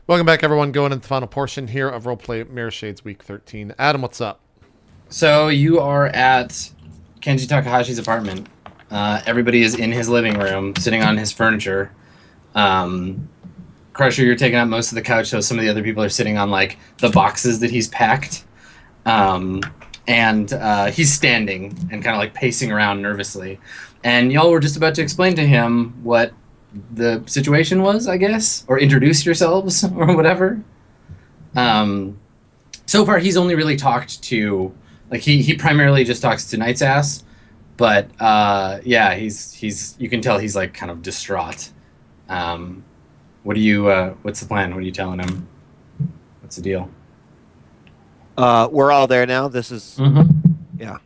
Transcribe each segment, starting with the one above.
Welcome back, everyone. Going into the final portion here of Roleplay Mirrorshades Week 13. Adam, what's up? So you are at Kenji Takahashi's apartment. Everybody is in his living room, sitting on his furniture. Crusher, you're taking up most of the couch, so some of the other people are sitting on like the boxes that he's packed. And he's standing and kind of like pacing around nervously. And y'all were just about to explain to him what the situation was, I guess, or introduce yourselves or whatever. So far, he's only really talked to, like, he primarily just talks to Knight's Ass, but yeah, he's you can tell he's like kind of distraught. What do you what's the plan? What are you telling him? What's the deal? We're all there now. This is yeah.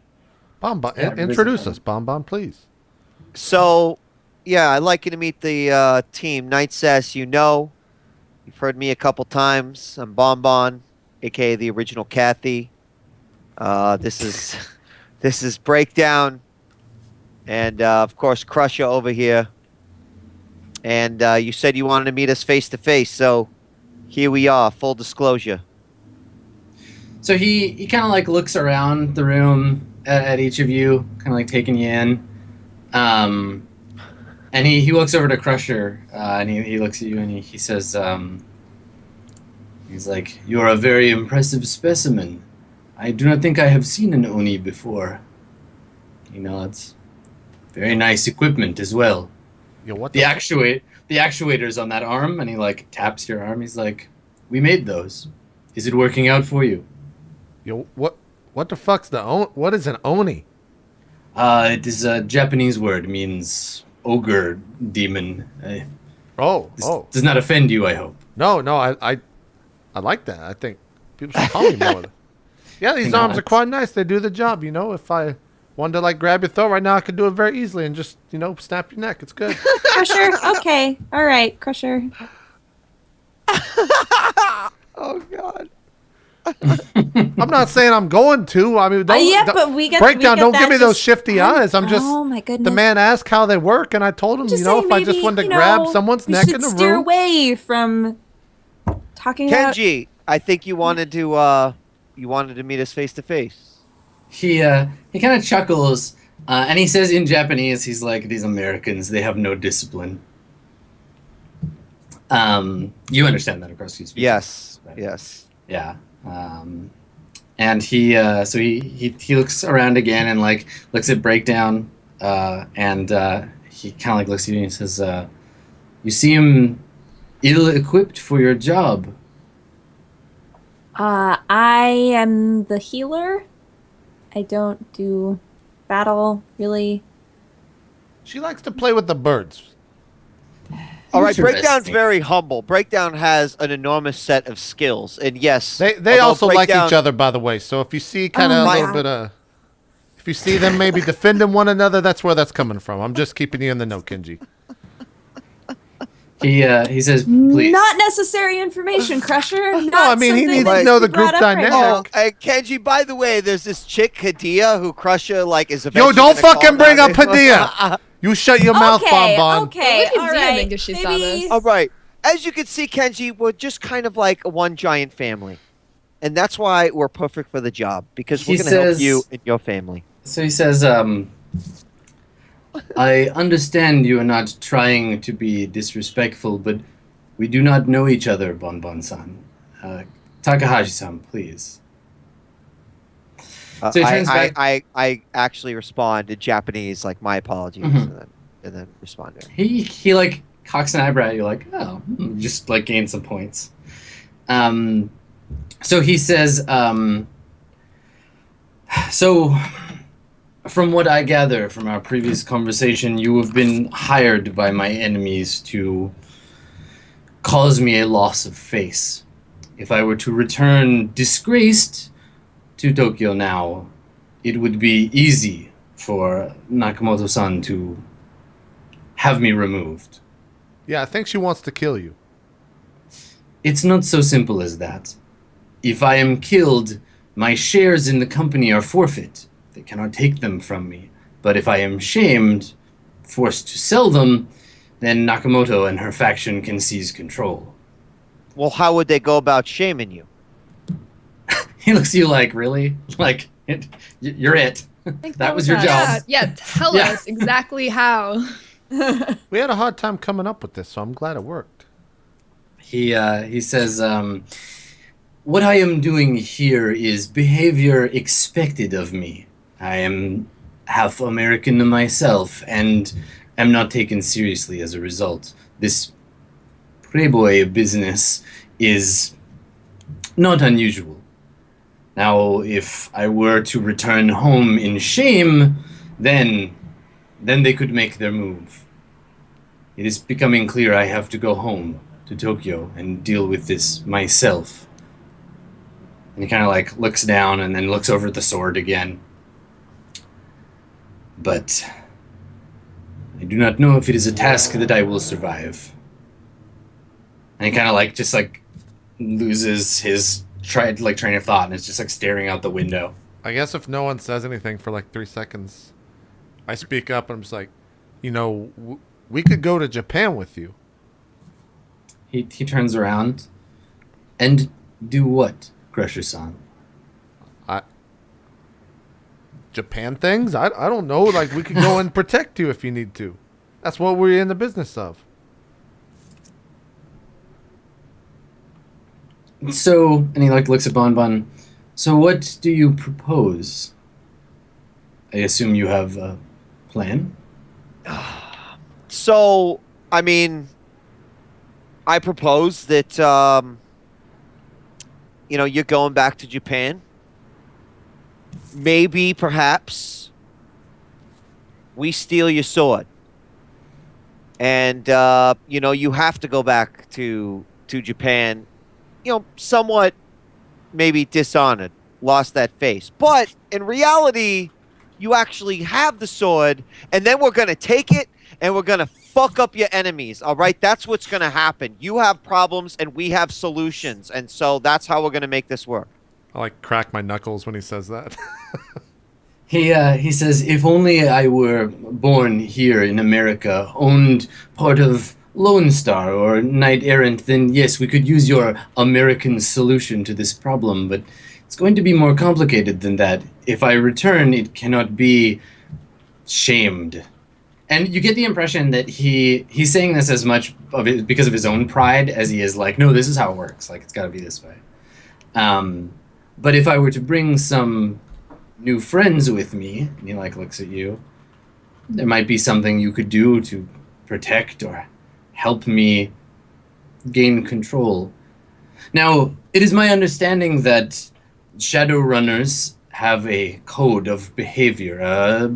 Bon, Yeah, introduce us, Bon, please. So, yeah, I'd like you to meet the team. Knight's Ass, you've heard me a couple times. I'm Bon, aka the original Kathy. This is Breakdown, and of course Crusher over here. And you said you wanted to meet us face to face, so here we are. Full disclosure. So he kind of like looks around the room at each of you, kind of like taking you in. And he looks over to Crusher, and he looks at you and he says, he's like, "You're a very impressive specimen. I do not think I have seen an Oni before." He nods. "Very nice equipment as well." Yo, what The actuators on that arm, and he like taps your arm. He's like, "We made those. Is it working out for you?" Yo, what the fuck's what is an Oni? It is a Japanese word, means ogre demon. This does not offend you, I hope. No, I like that. I think people should call me more. Yeah, these arms are quite nice. They do the job, you know. If I wanted to like grab your throat right now, I could do it very easily and just, you know, snap your neck. It's good. Crusher, okay. All right, Crusher. Oh God. I'm not saying I'm going to. I mean, But we get Breakdown. Don't give me those just shifty eyes. I'm just. Oh my goodness. The man asked how they work, and I told him, you know, if I just wanted to grab someone's neck in the room. Steer away from talking about. Kenji, I think you wanted to meet us face to face. He kind of chuckles, and he says in Japanese, he's like, "These Americans, they have no discipline." You understand that, of course. You speak. Yes. Right? Yes. Yeah. And he looks around again and like looks at Breakdown, and he kind of like looks at you and he says, "You seem ill-equipped for your job." I am the healer. I don't do battle really. She likes to play with the birds. All right, Interesting. Breakdown's very humble. Breakdown has an enormous set of skills, and yes, They also like each other, by the way. So if you see kind of a little wow. bit of, if you see them maybe defending one another, that's where that's coming from. I'm just keeping you in the know, Kenji. He says, "Please." Not necessary information, Crusher. No, I mean he needs to know the group dynamic. Oh, Kenji, by the way, there's this chick, Hadia, who Crusher, like, is Yo, eventually don't gonna fucking call bring down. up Padilla. You shut your mouth, Bon. Okay, What all did Dia right. think if she saw Maybe- this? All right. As you can see, Kenji, we're just kind of like one giant family. And that's why we're perfect for the job, because we're He going to help says- you and your family. So he says, "I understand you are not trying to be disrespectful, but we do not know each other, Bon-Bon-san. Takahashi-san, please." So he turns back. I actually respond in Japanese, like, my apologies, Mhm. and then respond to her. He like cocks an eyebrow. You're like, "Oh," just like gain some points. So he says, "So from what I gather from our previous conversation, you have been hired by my enemies to cause me a loss of face. If I were to return disgraced to Tokyo now, it would be easy for Nakamoto-san to have me removed. Yeah, I think she wants to kill you. It's not so simple as that. If I am killed, my shares in the company are forfeit. They cannot take them from me. But if I am shamed, forced to sell them, then Nakamoto and her faction can seize control. Well, how would they go about shaming you? He looks at you like, really? Like, you're it. That was your job. Yeah, tell Yeah. us exactly how. We had a hard time coming up with this, so I'm glad it worked. He says, what I am doing here is behavior expected of me. I am half American myself, and am not taken seriously as a result. This Playboy business is not unusual. Now, if I were to return home in shame, then they could make their move. It is becoming clear I have to go home to Tokyo and deal with this myself. And he kind of like looks down and then looks over at the sword again. But I do not know if it is a task that I will survive. And he kind of like just like loses his train of thought and is just like staring out the window. I guess if no one says anything for like 3 seconds, I speak up and I'm just like, you know, we could go to Japan with you. He turns around. And do what, Crusher-san? Japan things? I don't know. Like, we could go and protect you if you need to. That's what we're in the business of. So, and he like looks at Bonbon. So what do you propose? I assume you have a plan? So, I mean, I propose that, you know, you're going back to Japan. Maybe, perhaps, we steal your sword. And, you know, you have to go back to Japan, you know, somewhat maybe dishonored, lost that face. But in reality, you actually have the sword, and then we're going to take it, and we're going to fuck up your enemies, all right? That's what's going to happen. You have problems, and we have solutions, and so that's how we're going to make this work. I like crack my knuckles when he says that. He says, if only I were born here in America, owned part of Lone Star or Knight Errant, then yes, we could use your American solution to this problem, but it's going to be more complicated than that. If I return, it cannot be shamed. And you get the impression that he's saying this as much of it because of his own pride as he is like, no, this is how it works. Like, it's got to be this way. But if I were to bring some new friends with me, and he like looks at you, there might be something you could do to protect or help me gain control. Now, it is my understanding that Shadowrunners have a code of behavior, a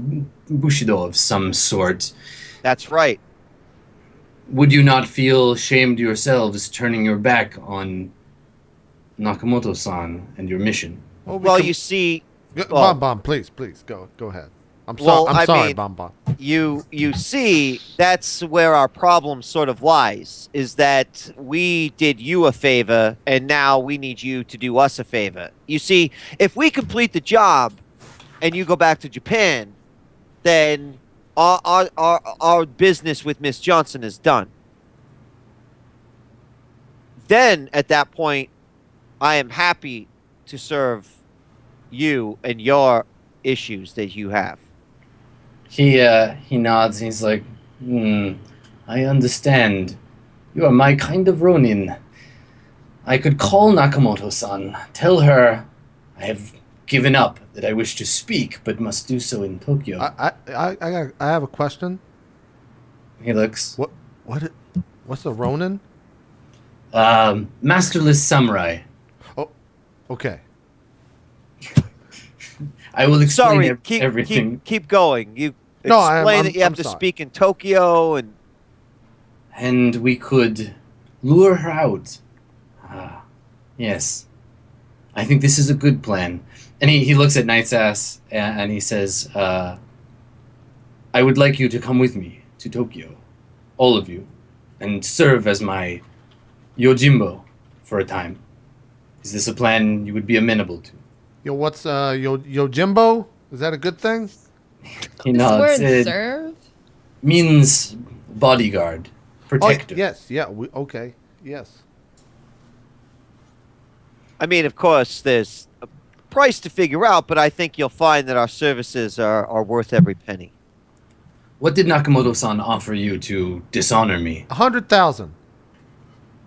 bushido of some sort. That's right. Would you not feel shamed yourselves turning your back on Nakamoto-san and your mission? Well, you see... Bon, please, go ahead. I'm sorry, Bon. You see, that's where our problem sort of lies, is that we did you a favor, and now we need you to do us a favor. You see, if we complete the job, and you go back to Japan, then our business with Miss Johnson is done. Then, at that point, I am happy to serve you and your issues that you have. He nods and he's like, I understand. You are my kind of Ronin. I could call Nakamoto-san, tell her I have given up, that I wish to speak, but must do so in Tokyo. I have a question. He looks. What's a Ronin? Masterless samurai. Oh, okay. I will explain Sorry, everything. keep going. You No, explain that you have to speak in Tokyo and we could lure her out. Yes. I think this is a good plan. And he looks at Knight's ass and he says, I would like you to come with me to Tokyo, all of you, and serve as my Yojimbo for a time. Is this a plan you would be amenable to? Yo, what's Yojimbo? Is that a good thing? He This nods. word It serve? means bodyguard, protector. Oh, yes, yeah, okay, yes. I mean, of course, there's a price to figure out, but I think you'll find that our services are worth every penny. What did Nakamoto-san offer you to dishonor me? 100,000.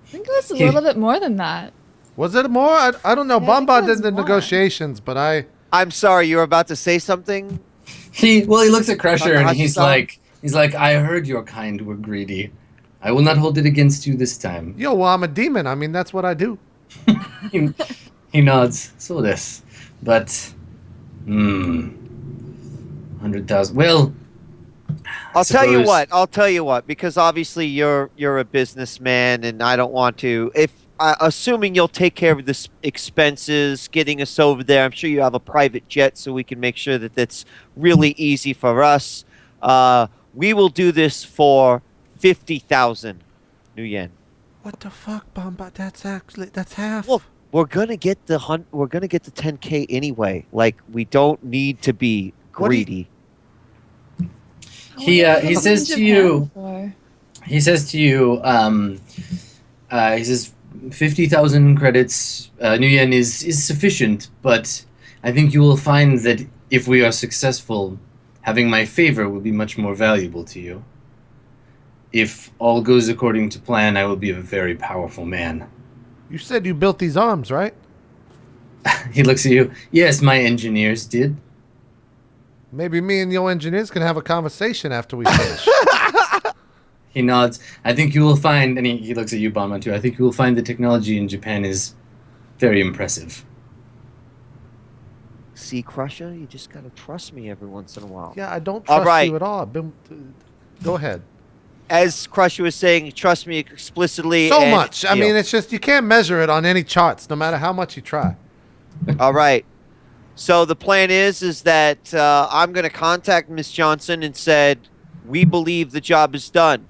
I think it was a little bit more than that. Was it more? I don't know. Yeah, I think Bomba it was did the more. negotiations, but I'm sorry, you were about to say something? He looks at Crusher and Takahashi-san? he's like, I heard your kind were greedy. I will not hold it against you this time. yo, well, I'm a demon. I mean, that's what I do. He nods. So this, but 100,000. Well, I'll tell you suppose- what. I'll tell you what. Because obviously you're a businessman, and I don't want to. If assuming you'll take care of the expenses, getting us over there. I'm sure you have a private jet, so we can make sure that that's really easy for us. We will do this for 50,000 new yen. What the fuck, Bomba? That's half. Well, we're gonna get the 10K anyway. Like, we don't need to be What do you- greedy. He says to you. He says to you, he says 50,000 credits, new yen is sufficient, but I think you will find that if we are successful, having my favor will be much more valuable to you. If all goes according to plan, I will be a very powerful man. You said you built these arms, right? He looks at you. Yes, my engineers did. Maybe me and your engineers can have a conversation after we finish. He nods. I think you will find, and he looks at you, Banma, too. I think you will find the technology in Japan is very impressive. See, Crusher, you just gotta trust me every once in a while. Yeah, I don't All trust right. you at all. Go ahead. As Crusher was saying, trust me explicitly. So and much. I deal. mean, it's just you can't measure it on any charts, no matter how much you try. All right. So the plan is that I'm going to contact Miss Johnson and said, we believe the job is done.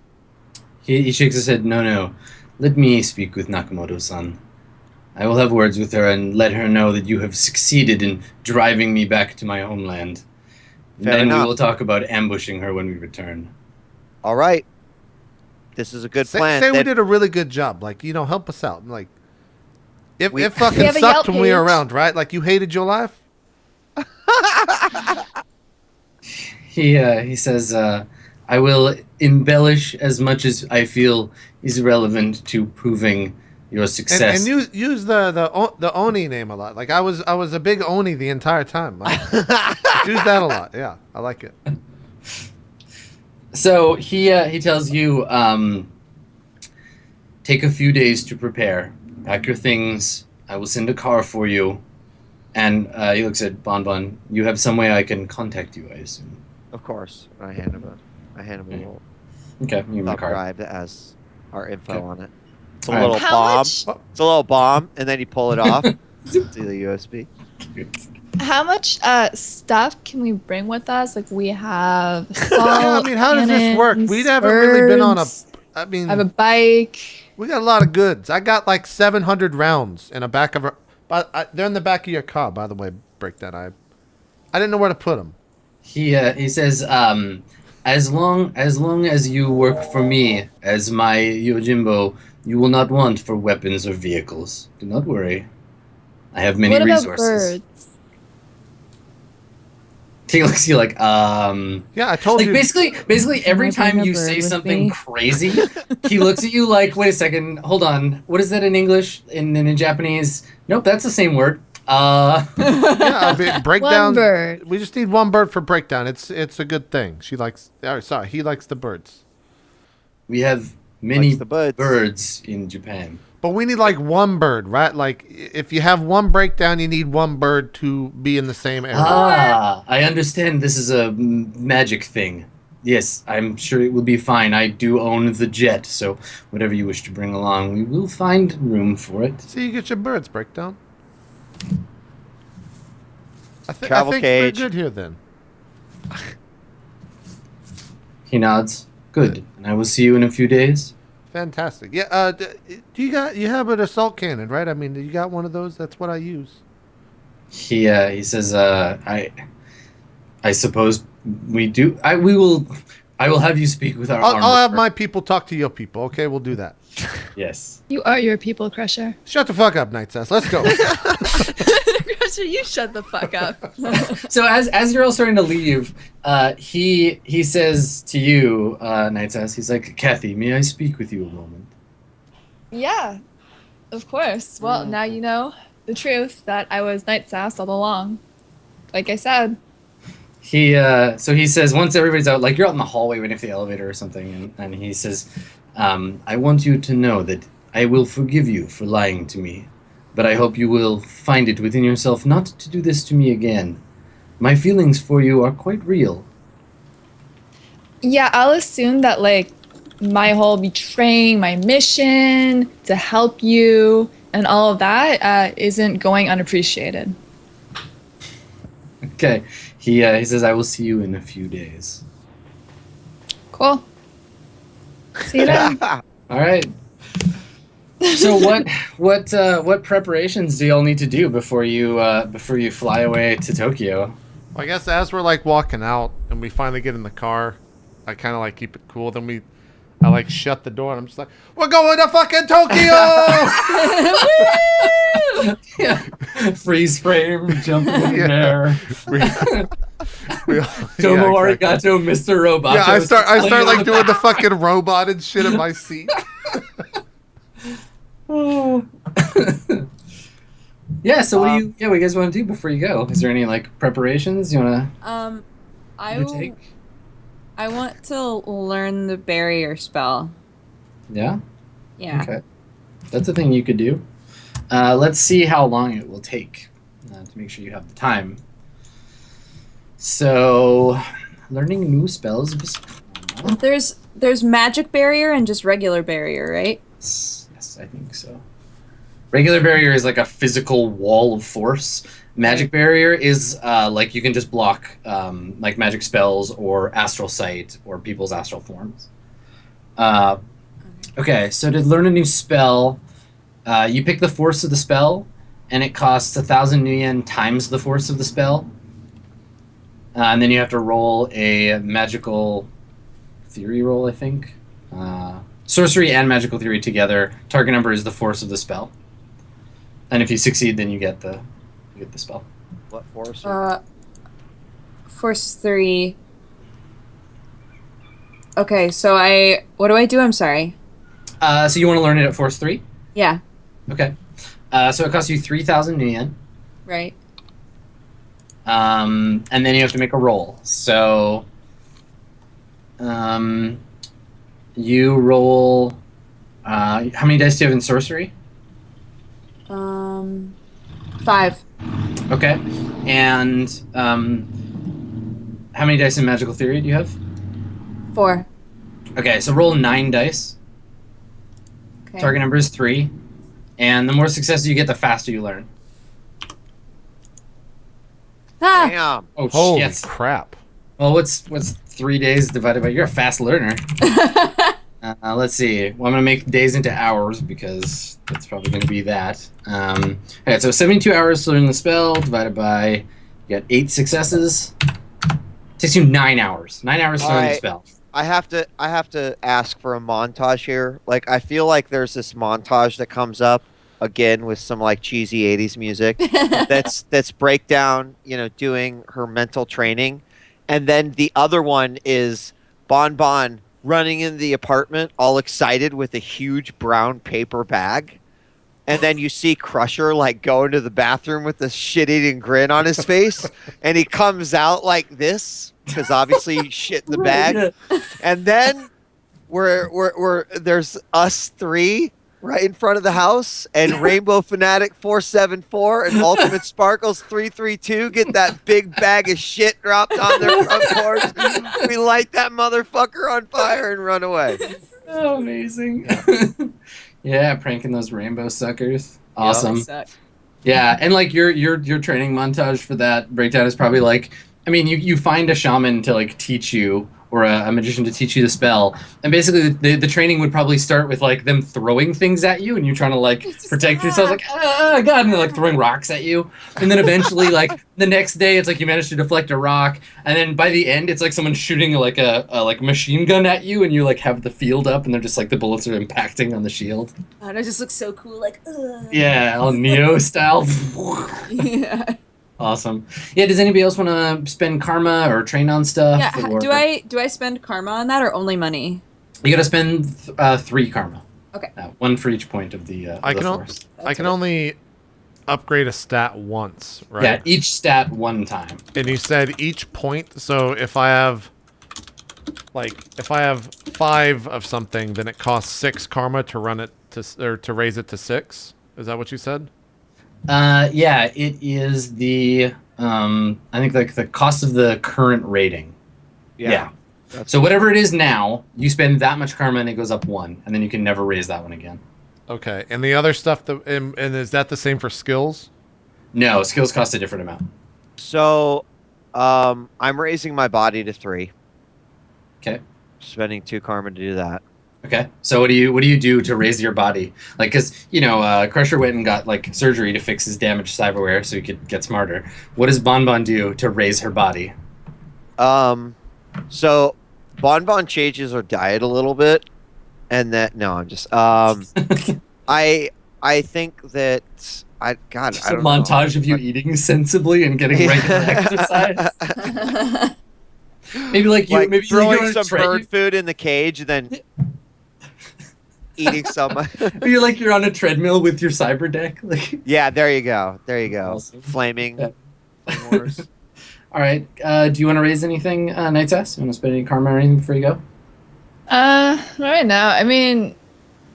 He shakes his head. No. Let me speak with Nakamoto-san. I will have words with her and let her know that you have succeeded in driving me back to my homeland. Fair Then enough. we will talk about ambushing her when we return. All right. This is a good plan. Say we Then- did a really good job. Like, help us out. Like, it We- it fucking We have a sucked Yelp when we were page. around, right? Like, you hated your life. He says, I will embellish as much as I feel is relevant to proving your success. And use the Oni name a lot. Like, I was a big Oni the entire time. Like, use that a lot. Yeah, I like it. So he tells you, take a few days to prepare. Pack your things. I will send a car for you. And he looks at Bonbon. You have some way I can contact you, I assume. Of course. I hand him a little Okay, you have a thumb card. drive that has our info Okay. on it. It's a All right. little How bomb. much? It's a little bomb, and then you pull it off to the USB. How much stuff can we bring with us? Like we have. Yeah, I mean, how does this work? We haven't really been on a. I mean, I have a bike. we got a lot of goods. I got like 700 rounds in the back of our. But they're in the back of your car, by the way. Breakdown. I didn't know where to put them. He says, as long as you work for me as my Yojimbo, you will not want for weapons or vehicles. Do not worry. I have many What about resources. birds? He looks at you like, Yeah, I told like you. basically every I bring time a you bird say with something me? crazy, he looks at you like, wait a second, hold on, what is that in English? In Japanese? Nope, that's the same word. Yeah, I mean, breakdown. One bird. We just need one bird for breakdown. It's a good thing. She likes. Sorry, he likes the birds. We have many Likes the birds. birds in Japan. But we need like one bird, right? Like if you have one breakdown, you need one bird to be in the same area. Ah, I understand this is a magic thing. Yes, I'm sure it will be fine. I do own the jet, so whatever you wish to bring along, we will find room for it. See, you get your birds breakdown. I Travel think cage. we're good here then. He nods. Good. And I will see you in a few days. Fantastic. Yeah. Do you have an assault cannon, right? I mean, do you got one of those? That's what I use. He says, I suppose we do. I will have you speak with our I'll have armorer. my people talk to your people. Okay, we'll do that. Yes. You are your people, Crusher. Shut the fuck up, Night Sass. Let's go. Crusher, you shut the fuck up. So as you're all starting to leave, he says to you, Night Sass, he's like, Kathy, may I speak with you a moment? Yeah, of course. Well, now you know the truth that I was Night Sass all along. Like I said. So he says, once everybody's out, like you're out in the hallway waiting for the elevator or something, and he says, I want you to know that I will forgive you for lying to me, but I hope you will find it within yourself not to do this to me again. My feelings for you are quite real. Yeah, I'll assume that, like, my whole betraying my mission to help you and all of that isn't going unappreciated. Okay. He says, I will see you in a few days. Cool. See you then. All right. So what preparations do y'all need to do before you fly away to Tokyo? Well, I guess as we're like walking out and we finally get in the car, I kind of like keep it cool. Then I like shut the door and I'm just like, we're going to fucking Tokyo! Yeah. Freeze frame, jumping in the air. Tomo Arigato, Mr. Robot. Yeah, I start like doing the fucking robot and shit in my seat. Yeah, so what do you guys want to do before you go? Is there any like preparations you want to take? I want to learn the barrier spell. Yeah? Yeah. Okay. That's a thing you could do. Let's see how long it will take to make sure you have the time. So, learning new spells. There's magic barrier and just regular barrier, right? Yes, I think so. Regular barrier is like a physical wall of force. Magic barrier is like you can just block like magic spells or astral sight or people's astral forms. Okay, so to learn a new spell, you pick the force of the spell, and it costs 1,000 new yen times the force of the spell. And then you have to roll a magical theory roll, I think. Sorcery and magical theory together. Target number is the force of the spell. And if you succeed, then you get the spell. What force? Force 3. Okay, so what do I do? I'm sorry. So you want to learn it at force 3? Yeah. Okay. So it costs you 3,000 new yen. Right. And then you have to make a roll. So you roll... how many dice do you have in sorcery? 5. Okay. And how many dice in magical theory do you have? 4. Okay, so roll 9 dice. Okay. Target number is 3. And the more successes you get, the faster you learn. Ah! Damn. Oh, Holy shit. crap. Well, what's 3 days divided by... You're a fast learner. Let's see. Well, I'm going to make days into hours because that's probably going to be that. Okay, so 72 hours to learn the spell divided by... You got 8 successes. Takes you 9 hours. 9 hours to learn the spell. I have to ask for a montage here. Like, I feel like there's this montage that comes up again with some like cheesy 80s music that's breakdown, doing her mental training. And then the other one is Bon Bon running in the apartment all excited with a huge brown paper bag. And then you see Crusher like go into the bathroom with a shit-eating grin on his face, and he comes out like this because obviously he shit in the bag. And then we're there's us 3 right in front of the house, and Rainbow Fanatic 474 and Ultimate Sparkles 332 get that big bag of shit dropped on their front porch. We light that motherfucker on fire and run away. Oh, amazing. Yeah, pranking those rainbow suckers. Awesome. Yeah, and like your training montage for that breakdown is probably like, I mean, you find a shaman to like teach you or a magician to teach you the spell. And basically, the training would probably start with like them throwing things at you, and you trying to like protect yourself, like God, and they're like throwing rocks at you. And then eventually, like the next day, it's like you manage to deflect a rock, and then by the end, it's like someone shooting like a like machine gun at you, and you like have the field up, and they're just like the bullets are impacting on the shield. Oh, that just looks so cool. Like, ugh. Yeah, all Neo style. Yeah. Awesome. Yeah, does anybody else want to spend karma or train on stuff? Yeah. or- Do I spend karma on that or only money? You gotta spend 3 karma. Okay. 1 for each point of the I the can force. I can only upgrade a stat once, right? Yeah, each stat 1 time. And you said each point, so if I have 5 of something, then it costs 6 karma to run it to raise it to 6. Is that what you said? Yeah, it is the I think like the cost of the current rating. Yeah. So whatever it is now, you spend that much karma and it goes up 1, and then you can never raise that one again. Okay, and the other stuff and is that the same for skills? No, skills cost a different amount. So, I'm raising my body to 3. Okay. Spending 2 karma to do that. Okay. So what do you do to raise your body? Like, cause Crusher went and got like surgery to fix his damaged cyberware so he could get smarter. What does Bonbon do to raise her body? So Bonbon changes her diet a little bit, and that I'm just I think that I Just I a don't montage know. of you eating sensibly and getting regular exercise. Maybe like maybe throwing you're on a some tread- bird food in the cage and then eating some. You're on a treadmill with your cyber deck. Like, Yeah, there you go. Awesome. Flaming. Yeah. Wars. all right. Do you want to raise anything, Night's Ass? You want to spend any karma or anything before you go? Right now, I mean,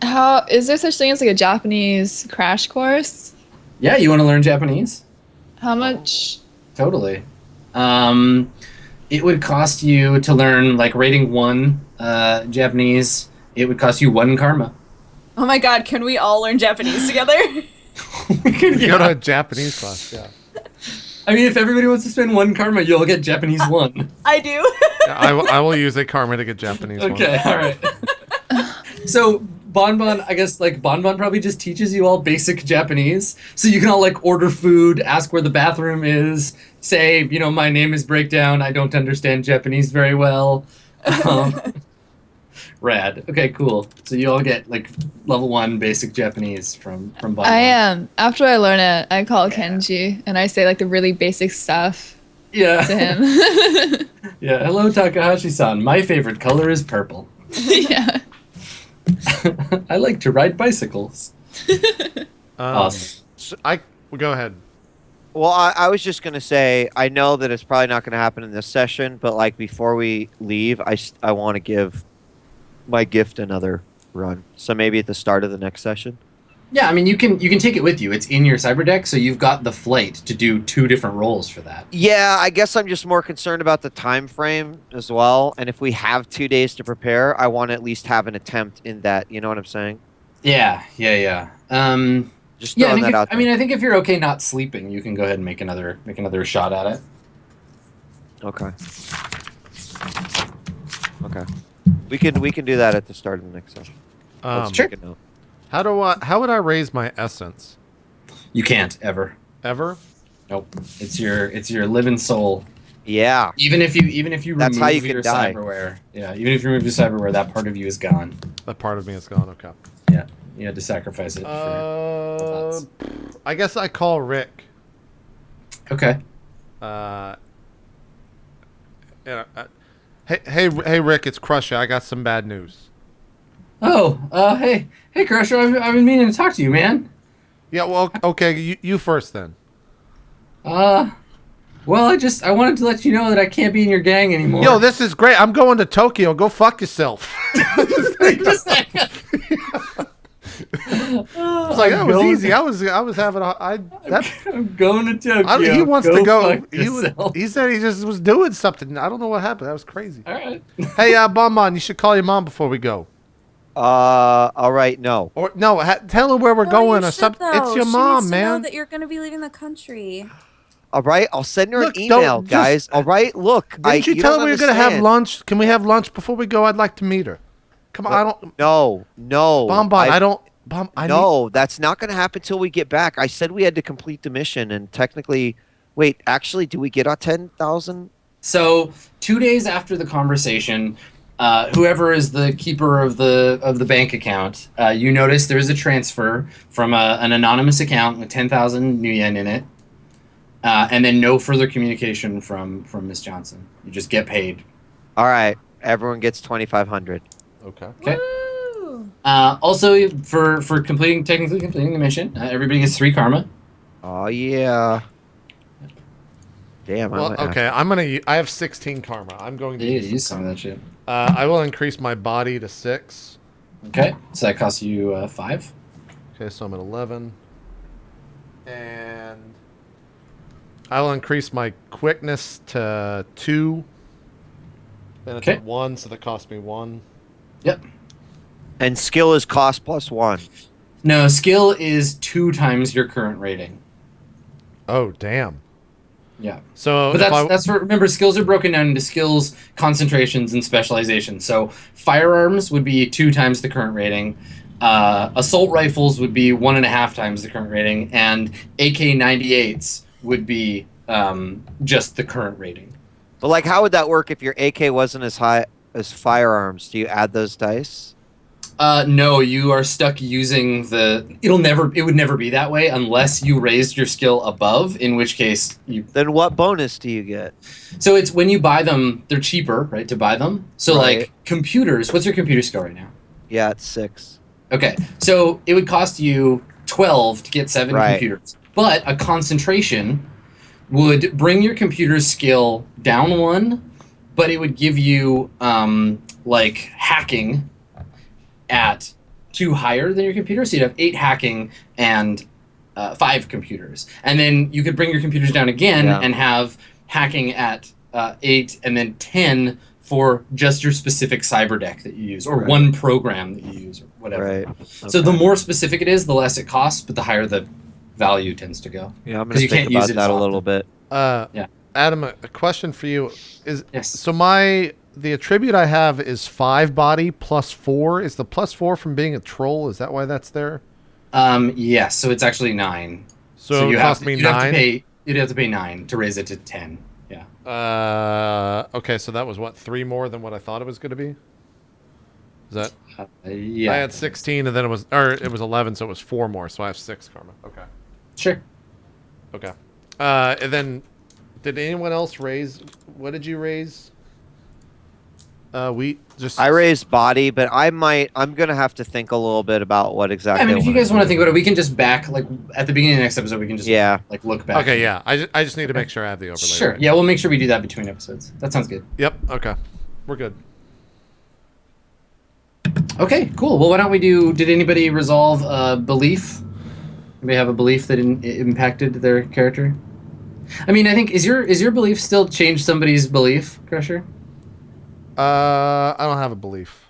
how is there such thing as like a Japanese crash course? Yeah, you want to learn Japanese? How much? Totally. It would cost you to learn like rating 1 Japanese. It would cost you 1 karma. Oh my god, can we all learn Japanese together? You go to a Japanese class, yeah. I mean, if everybody wants to spend 1 karma, you'll get Japanese 1. I do. Yeah, I will use a karma to get Japanese one. Okay, all right. So Bonbon, I guess like Bonbon probably just teaches you all basic Japanese, so you can all like order food, ask where the bathroom is, say, my name is Breakdown. I don't understand Japanese very well. Rad. Okay, cool. So you all get like level 1 basic Japanese from Bonbon. I am. After I learn it, I call Kenji and I say like the really basic stuff Yeah. to him. Yeah. Hello, Takahashi-san. My favorite color is purple. Yeah. I like to ride bicycles. Awesome. So go ahead. Well, I was just gonna say I know that it's probably not gonna happen in this session, but like before we leave, I want to give my gift another run. So maybe at the start of the next session. Yeah, I mean you can take it with you. It's in your cyber deck, so you've got the flight to do 2 different roles for that. Yeah, I guess I'm just more concerned about the time frame as well. And if we have 2 days to prepare, I want to at least have an attempt in that. You know what I'm saying? Yeah. Just Yeah, throwing that out there. I think if you're okay not sleeping, you can go ahead and make another shot at it. Okay. Okay. We can do that at the start of the next session. Let's Sure. make a note. How would I raise my essence? You can't ever. Ever? Nope. It's your living soul. Yeah. Even if you That's remove how you can your die. cyberware. Yeah, even if you remove your cyberware, that part of you is gone. That part of me is gone. Okay. Yeah. You had to sacrifice it for I guess I call Rick. Okay. Hey, Rick, it's Crusher. I got some bad news. Oh, hey, Crusher, I've been meaning to talk to you, man. Yeah, well, okay, you first then. Well, I wanted to let you know that I can't be in your gang anymore. Yo, this is great. I'm going to Tokyo. Go fuck yourself. Just like, It's like that was easy. I was having I'm going to Tokyo. he wants to go. Fuck yourself. He said he just was doing something. I don't know what happened. That was crazy. All right. Hey, Bonbon, you should call your mom before we go. All right. No. Or no, tell her where we're No, going you or should, something. though. It's your She mom, needs to know man. that you're going to be leaving the country. All right, I'll send her Look, an email, just- guys. All right, look. Didn't you tell her we were going to have lunch? Can we have lunch before we go? I'd like to meet her. Come on, I don't... No. Bonbon, I don't... No, that's not going to happen till we get back. I said we had to complete the mission, and technically... Wait, actually, do we get our 10,000? So 2 days after the conversation, whoever is the keeper of the bank account, you notice there is a transfer from an anonymous account with 10,000 new yen in it, and then no further communication from Miss Johnson. You just get paid. All right, everyone gets 2,500. Okay. Okay. Woo! Also, for technically completing the mission, everybody gets 3 karma. Oh yeah. Damn. Well, okay, I have 16 karma. I'm going to Yeah, use some of that shit. I will increase my body to 6. Okay, so that costs you 5. Okay, so I'm at 11. And I will increase my quickness to 2. Then it's Okay. at 1, so that costs me 1. Yep. And skill is cost plus 1. No, skill is 2 times your current rating. Oh, damn. Yeah. So But if that's for, remember, skills are broken down into skills, concentrations, and specializations. So firearms would be 2 times the current rating. Assault rifles would be 1.5 times the current rating, and AK-98s would be just the current rating. But like, how would that work if your AK wasn't as high as firearms? Do you add those dice? No, you are stuck using it would never be that way unless you raised your skill above, in which case you... Then what bonus do you get? So it's when you buy them, they're cheaper, right, to buy them. So Right. like computers, what's your computer skill right now? Yeah, it's 6. Okay, so it would cost you 12 to get 7 Right. computers. But a concentration would bring your computer skill down 1, but it would give you like hacking at 2 higher than your computer. So you'd have 8 hacking and 5 computers. And then you could bring your computers down again Yeah. and have hacking at 8 and then 10 for just your specific cyber deck that you use, or Right. one program that you use, or whatever. Right. So the Okay. more specific it is, the less it costs, but the higher the value tends to go. Yeah, I'm 'cause gonna you think can't use about it that as a little bit. Yeah. Adam, a question for you is: Yes. so the attribute I have is 5 body plus 4. Is the plus 4 from being a troll? Is that why that's there? Yes. So it's actually 9. So you it cost me you'd have to 9. you'd have to pay 9 to raise it to 10. Yeah. Okay, so that was what, 3 more than what I thought it was going to be. Is that? Yeah. I had 16, and then it was 11, so it was 4 more. So I have 6 karma. Okay. Sure. Okay. And then, did anyone else raise? What did you raise? I raised body, but I'm gonna have to think a little bit about what exactly. I mean, if you guys want to think about it, we can just back, like, at the beginning of the next episode, we can just like look back. Okay, yeah. I just need to make sure I have the overlay. Sure. Right. Yeah, we'll make sure we do that between episodes. That sounds good. Yep. Okay. We're good. Okay, cool. Well, why don't we do? Did anybody resolve a belief? Anybody have a belief that impacted their character? I mean, I think is your belief still change somebody's belief, Crusher? I don't have a belief.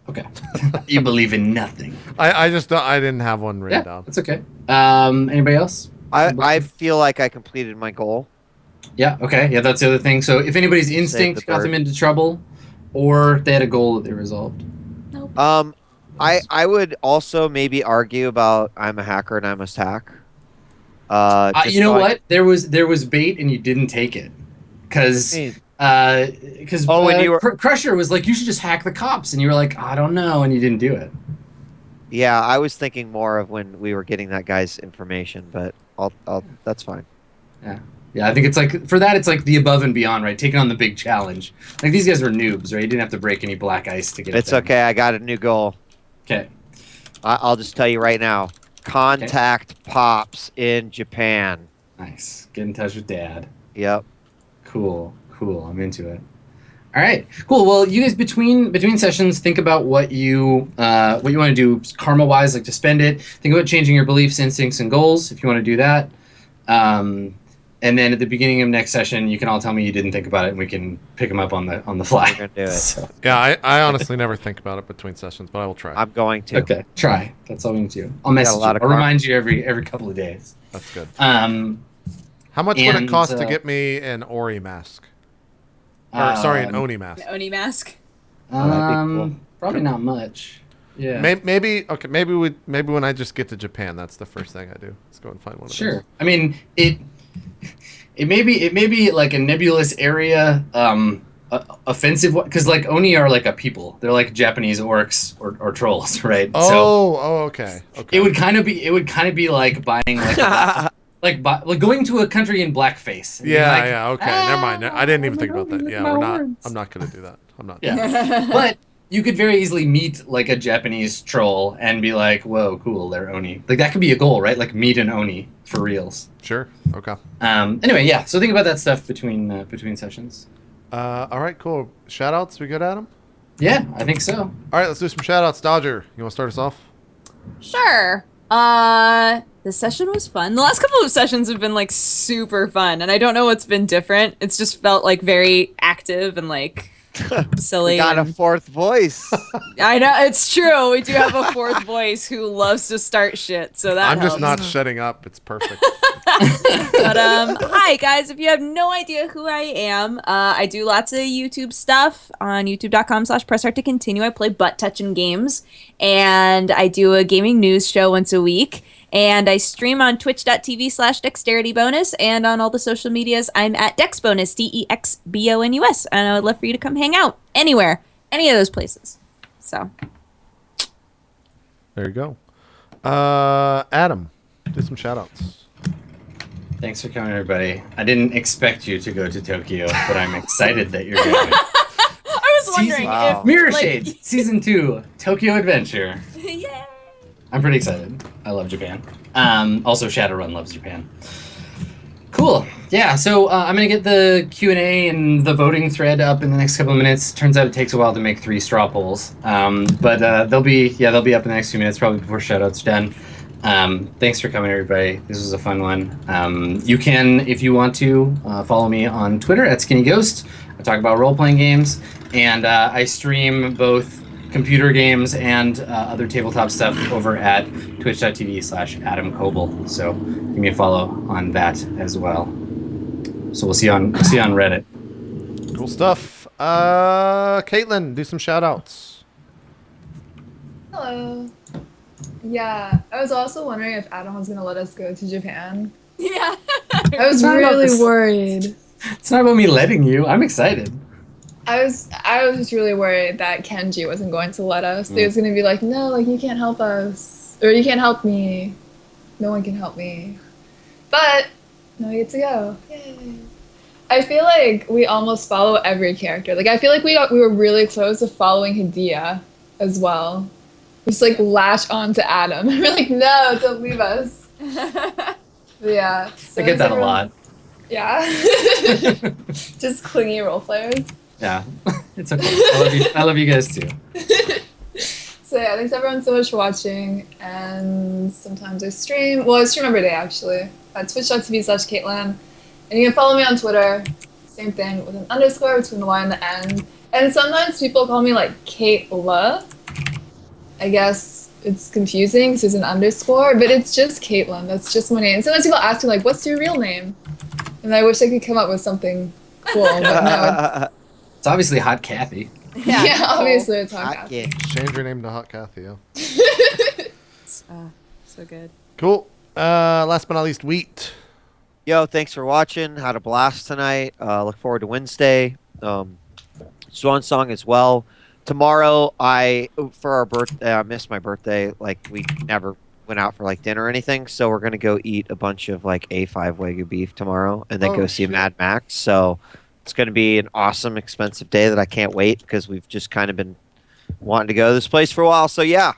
Okay. You believe in nothing. I just don't, I didn't have one written Yeah, down. that's okay. Anybody else? I feel like I completed my goal. Yeah. Okay. Yeah, that's the other thing. So if anybody's instinct got them into trouble, or they had a goal that they resolved. Nope. I would also maybe argue about I'm a hacker and I must hack. You know what? There was bait and you didn't take it, because when you were Crusher was like, you should just hack the cops, and you were like, I don't know, and you didn't do it. Yeah, I was thinking more of when we were getting that guy's information, but I'll that's fine. Yeah, I think it's like, for that, it's like the above and beyond, right? Taking on the big challenge. Like, these guys were noobs, right? You didn't have to break any black ice to get it. It's okay. I got a new goal. Okay. I'll just tell you right now. Contact Pops in Japan. Nice. Get in touch with Dad. Yep. Cool. I'm into it. All right. Cool. Well, you guys between sessions, think about what you want to do karma wise, like to spend it. Think about changing your beliefs, instincts, and goals if you want to do that. And then at the beginning of next session, you can all tell me you didn't think about it, and we can pick them up on the fly. We're gonna do it. So, Yeah, I honestly never think about it between sessions, but I will try. I'm going to. okay. Try. That's all we need to do. I'll message you. I'll remind you every couple of days. That's good. How much would it And, cost to get me an Ori mask? Or sorry, an Oni mask. An Oni mask. that'd be cool. Probably not much. Yeah. Maybe when I just get to Japan, that's the first thing I do. Let's go and find one of those. Sure. I mean, it may be like a nebulous area, offensive, because like Oni are like a people. They're like Japanese orcs or trolls, right? Okay. It would kind of be like buying like going to a country in blackface. And Yeah. Okay. Never mind. I didn't even think about that. Yeah, I'm not gonna do that. I'm not. Yeah. But you could very easily meet like a Japanese troll and be like, "Whoa, cool, they're Oni." Like that could be a goal, right? Like meet an Oni for reals. Sure. Okay. Anyway, yeah. So think about that stuff between sessions. All right. Cool. Shoutouts. We good, Adam? Yeah, I think so. All right. Let's do some shoutouts. Dodger, you want to start us off? Sure. This session was fun. The last couple of sessions have been like super fun, and I don't know what's been different. It's just felt like very active and like silly. We got a and- fourth voice. I know it's true. We do have a fourth voice who loves to start shit, so that I'm just helps. not shutting up. It's perfect. But hi guys, if you have no idea who I am, I do lots of YouTube stuff on youtube.com/presshearttocontinue. I play butt touching games, and I do a gaming news show once a week, and I stream on twitch.tv/dexteritybonus, and on all the social medias I'm at dexbonus, DEXBONUS, and I would love for you to come hang out anywhere, any of those places. So There you go. Adam, do some shoutouts. Thanks for coming, everybody. I didn't expect you to go to Tokyo, but I'm excited that you're going. I was wondering Wow. if Mirrorshades Season 2 Tokyo Adventure. Yay! I'm pretty excited. I love Japan. Also, Shadowrun loves Japan. Cool. Yeah, so I'm going to get the Q&A and the voting thread up in the next couple of minutes. Turns out it takes a while to make 3 straw polls. But they'll be up in the next few minutes, probably before shoutouts are done. Thanks for coming, everybody. This was a fun one. You can, if you want to, follow me on Twitter at SkinnyGhost. I talk about role-playing games, and I stream both computer games and other tabletop stuff over at twitch.tv/Adam Koebel. So give me a follow on that as well. So we'll see you on Reddit. Cool stuff. Kaitlyn, do some shoutouts. Hello. Yeah, I was also wondering if Adam was gonna let us go to Japan. Yeah. I was not about really this. worried. It's not about me letting you. I'm excited. I was just really worried that Kenji wasn't going to let us. He was gonna be like, no, like you can't help us, or you can't help me. No one can help me. But no, we get to go. Yay! I feel like we almost follow every character. Like I feel like we were really close to following Hidia as well. Just like latch on to Adam. We're like, no, don't leave us. But yeah. So I get that a everyone- lot. Yeah. Just clingy role players. Yeah, it's okay. I love you guys too. So yeah, thanks everyone so much for watching. And sometimes I stream. Well, I stream every day actually at twitch.tv/Kaitlyn. And you can follow me on Twitter. Same thing with an underscore between the Y and the N. And sometimes people call me like Kaitla. I guess it's confusing because there's an underscore, but it's just Kaitlyn. That's just my name. And sometimes people ask me like, "What's your real name?" And I wish I could come up with something cool, but no. It's obviously Hot Kathy. Yeah, obviously it's Hot Hot kid. Change your name to Hot Kathy. Yeah. So good. Cool. Last but not least, Wheat. Yo, thanks for watching. Had a blast tonight. Look forward to Wednesday. Swan Song as well. Tomorrow, for our birthday, I missed my birthday. Like, we never went out for, like, dinner or anything. So we're going to go eat a bunch of, like, A5 Wagyu beef tomorrow and then Oh, go see shit. Mad Max. So it's going to be an awesome, expensive day that I can't wait because we've just kind of been wanting to go to this place for a while. So, yeah.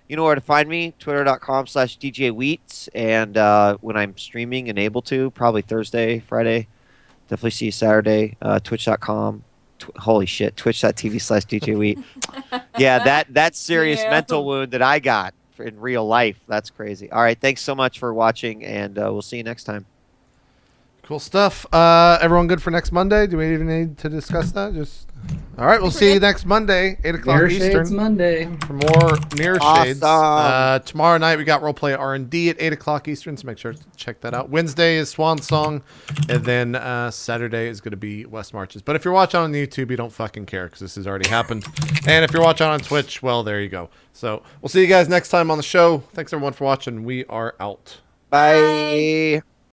You know where to find me, twitter.com/djWHEAT. And when I'm streaming and able to, probably Thursday, Friday. Definitely see you Saturday. Twitch.com. Holy shit, twitch.tv/djWHEAT. Yeah, that's serious Yeah. mental wound that I got in real life. That's crazy. All right, thanks so much for watching, and we'll see you next time. Cool stuff. Everyone good for next Monday? Do we even need to discuss that? Just all right. We'll see you next Monday, 8 o'clock Mirrorshades Eastern, Monday. for more Mirrorshades. Awesome. Tomorrow night we got Roleplay R&D at 8 o'clock Eastern, so make sure to check that out. Wednesday is Swan Song, and then Saturday is going to be West Marches. But if you're watching on YouTube, you don't fucking care because this has already happened. And if you're watching on Twitch, well, there you go. So we'll see you guys next time on the show. Thanks everyone for watching. We are out. Bye.